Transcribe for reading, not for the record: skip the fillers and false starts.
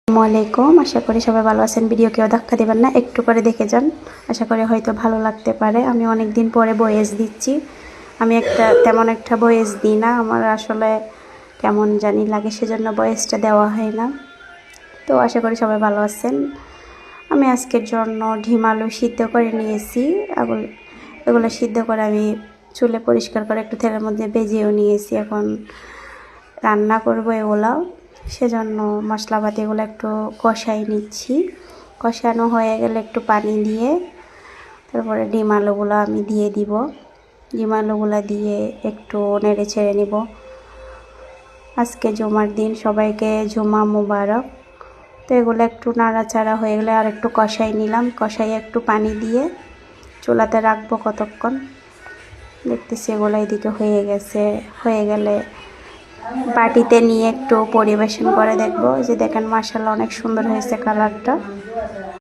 আসসালামাইকুম, আশা করি সবাই ভালো আছেন। ভিডিও কেউ ধাক্কা দেবেন না, একটু করে দেখে যান, আশা করি হয়তো ভালো লাগতে পারে। আমি অনেক দিন পরে ভয়েস দিচ্ছি। আমি তেমন একটা ভয়েস দিই না, আমার আসলে কেমন জানি লাগে, সেজন্য ভয়েসটা দেওয়া হয় না। তো আশা করি সবাই ভালো আছেন। আমি আজকের জন্য ডিম আলু সিদ্ধ করে নিয়েছি। এগুলো সিদ্ধ করে আমি চুলে পরিষ্কার করে একটু তেলের মধ্যে ভেজেও নিয়েছি। এখন রান্না করব এগুলাও, সেজন্য মশলাপাতিগুলো একটু কষাই নিচ্ছি। কষানো হয়ে গেলে একটু পানি দিয়ে তারপরে ডিম আলুগুলো আমি দিয়ে দিব। ডিম আলুগুলো দিয়ে একটু নেড়ে ছেড়ে নিব। আজকে জুমার দিন, সবাইকে জুমা মুবারক। তো এগুলো একটু নাড়াচাড়া হয়ে গেলে আর একটু কষাই নিলাম। কষাই একটু পানি দিয়ে চুলাতে রাখবো কতক্ষণ। দেখতেছি এগুলো এদিকে হয়ে গেছে। হয়ে গেলে বাটিতে নিয়ে একটু পরিবেশন করে দেখবো। যে দেখেন, মাশাআল্লাহ অনেক সুন্দর হয়েছে কালারটা।